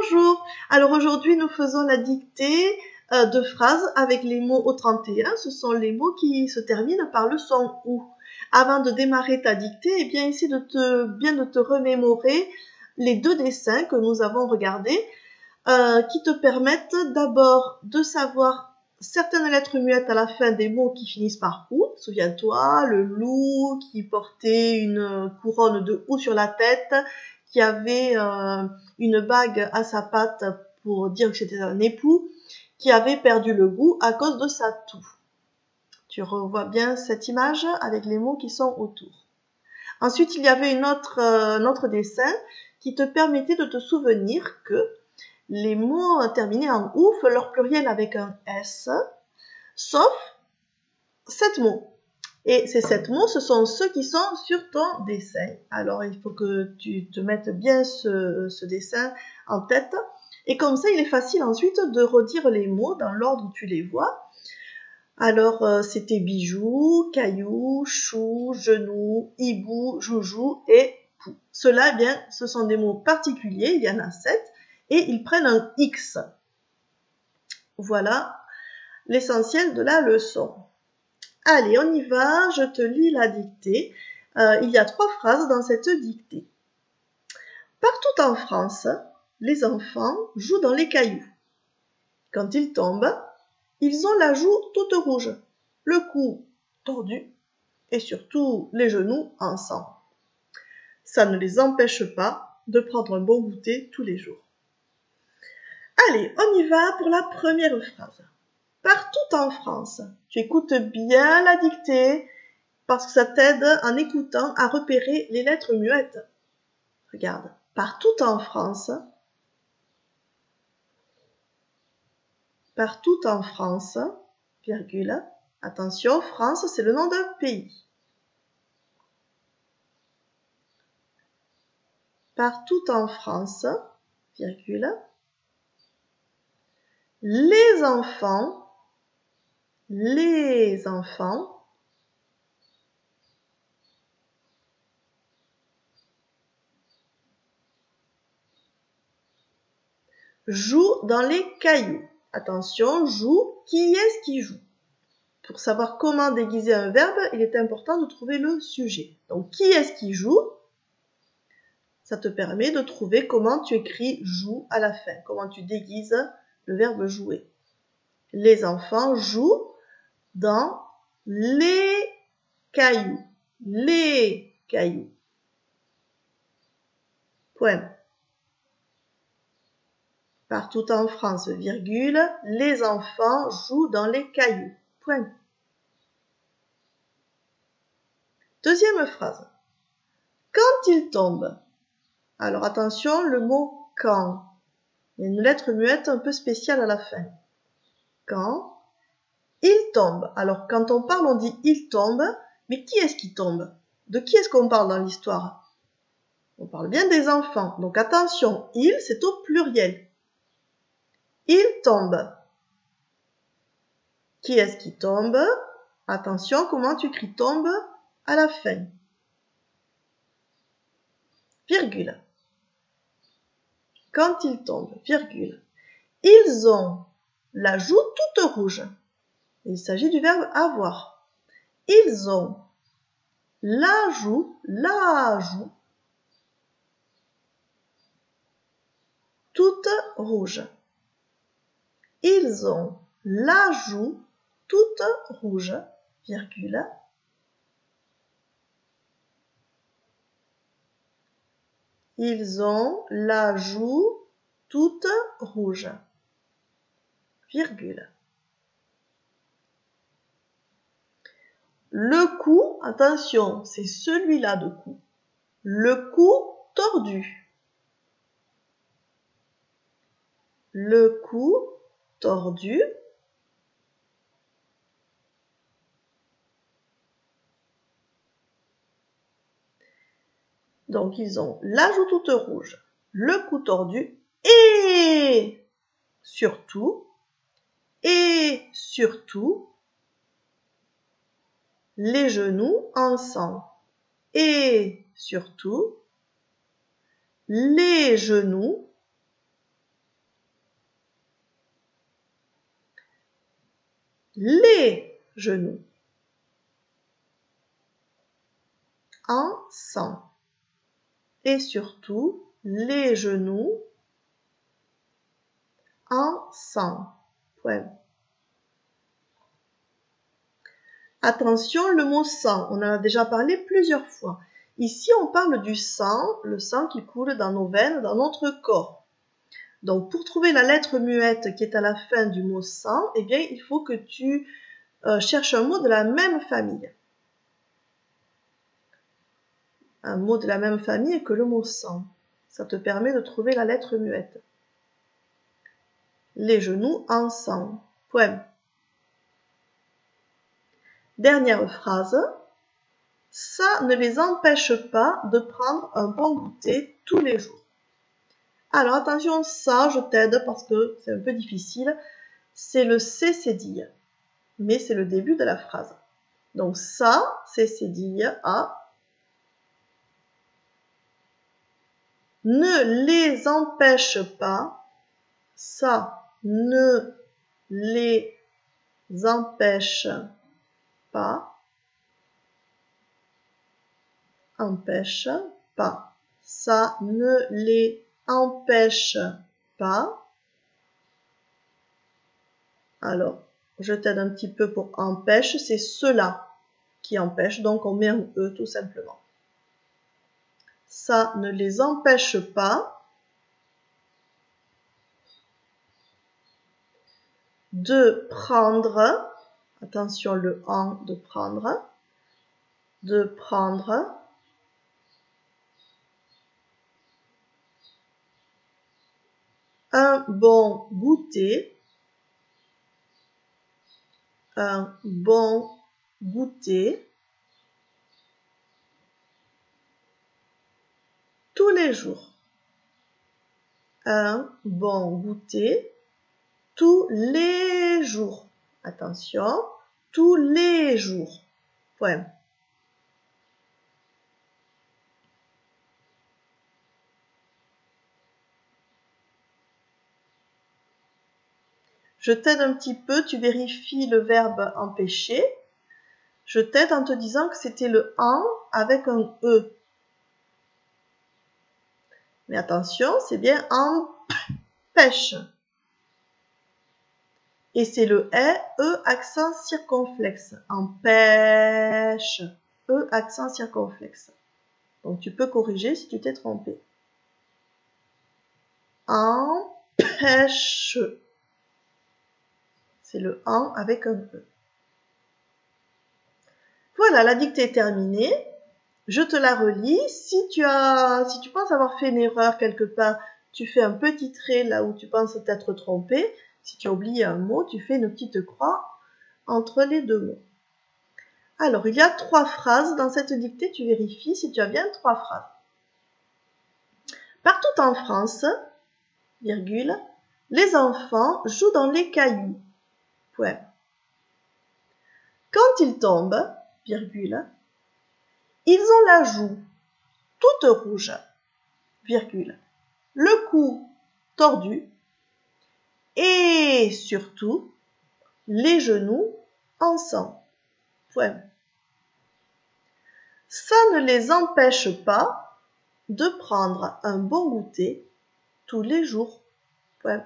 Bonjour. Alors aujourd'hui, nous faisons la dictée de phrases avec les mots au 31. Ce sont les mots qui se terminent par le son OU. Avant de démarrer ta dictée, eh bien, essaie de te remémorer les deux dessins que nous avons regardés qui te permettent d'abord de savoir certaines lettres muettes à la fin des mots qui finissent par OU. Souviens-toi, le loup qui portait une couronne de OU sur la tête, qui avait une bague à sa patte pour dire que c'était un époux, qui avait perdu le goût à cause de sa toux. Tu revois bien cette image avec les mots qui sont autour. Ensuite, il y avait un autre dessin qui te permettait de te souvenir que les mots terminés en OU font leur pluriel avec un S, sauf 7 mots. Et ces 7 mots, ce sont ceux qui sont sur ton dessin. Alors, il faut que tu te mettes bien ce dessin en tête. Et comme ça, il est facile ensuite de redire les mots dans l'ordre où tu les vois. Alors, c'était bijoux, caillou, chou, genou, hibou, joujou et pou. Ceux-là, eh bien, ce sont des mots particuliers, il y en a 7, et ils prennent un X. Voilà l'essentiel de la leçon. Allez, on y va, je te lis la dictée. Il y a 3 phrases dans cette dictée. Partout en France, les enfants jouent dans les cailloux. Quand ils tombent, ils ont la joue toute rouge, le cou tordu et surtout les genoux en sang. Ça ne les empêche pas de prendre un bon goûter tous les jours. Allez, on y va pour la première phrase. Partout en France, tu écoutes bien la dictée parce que ça t'aide en écoutant à repérer les lettres muettes. Regarde, partout en France, virgule, attention, France, c'est le nom d'un pays. Partout en France, virgule, les enfants jouent dans les cailloux. Attention, joue, qui est-ce qui joue? Pour savoir comment déguiser un verbe, il est important de trouver le sujet. Donc, qui est-ce qui joue? Ça te permet de trouver comment tu écris joue à la fin, comment tu déguises le verbe jouer. Les enfants jouent dans les cailloux. Les cailloux. Point. Partout en France, virgule, les enfants jouent dans les cailloux. Point. Deuxième phrase. Quand ils tombent. Alors attention, le mot quand. Il y a une lettre muette un peu spéciale à la fin. Quand ils tombent. Alors quand on parle, on dit ils tombent, mais qui est-ce qui tombe? De qui est-ce qu'on parle dans l'histoire? On parle bien des enfants. Donc attention, ils, c'est au pluriel. Ils tombent. Qui est-ce qui tombe? Attention, comment tu écris tombe à la fin? Virgule. Quand ils tombent, virgule. Ils ont la joue toute rouge. Il s'agit du verbe avoir. Ils ont la joue, toute rouge. Ils ont la joue toute rouge, virgule. Ils ont la joue toute rouge, virgule. Le cou, attention, c'est celui-là de cou. Le cou tordu. Le cou tordu. Donc, ils ont la joue toute rouge, le cou tordu et surtout, les genoux en sang. Et surtout, les genoux les genoux. Ensemble. Et surtout, les genoux ensemble. Point. Attention, le mot sang, on en a déjà parlé plusieurs fois. Ici, on parle du sang, le sang qui coule dans nos veines, dans notre corps. Donc, pour trouver la lettre muette qui est à la fin du mot sang, eh bien, il faut que tu cherches un mot de la même famille. Un mot de la même famille que le mot sang. Ça te permet de trouver la lettre muette. Les genoux ensemble. Point. Dernière phrase. Ça ne les empêche pas de prendre un bon goûter tous les jours. Alors attention, ça, je t'aide parce que c'est un peu difficile. C'est le C cédille, mais c'est le début de la phrase. Donc ça, C cédille à. Ne les empêche pas. Ça ne les empêche pas. Empêche pas. Ça ne les empêche pas. Alors, je t'aide un petit peu pour empêche, c'est cela qui empêche, donc on met un E tout simplement. Ça ne les empêche pas de prendre, attention le en de prendre un bon goûter, tous les jours. Un bon goûter tous les jours. Attention, tous les jours. Point. Je t'aide un petit peu, tu vérifies le verbe empêcher. Je t'aide en te disant que c'était le en avec un E. Mais attention, c'est bien empêche. Et c'est le E accent circonflexe. Empêche. E accent circonflexe. Donc tu peux corriger si tu t'es trompé. Empêche. C'est le en avec un E. Voilà, la dictée est terminée. Je te la relis. Si tu penses avoir fait une erreur quelque part, tu fais un petit trait là où tu penses t'être trompé. Si tu as oublié un mot, tu fais une petite croix entre les deux mots. Alors, il y a 3 phrases. Dans cette dictée, tu vérifies si tu as bien 3 phrases. Partout en France, virgule, les enfants jouent dans les cailloux. Point. Quand ils tombent, virgule, ils ont la joue toute rouge, virgule, le cou tordu et surtout les genoux en sang. Point. Ça ne les empêche pas de prendre un bon goûter tous les jours. Point.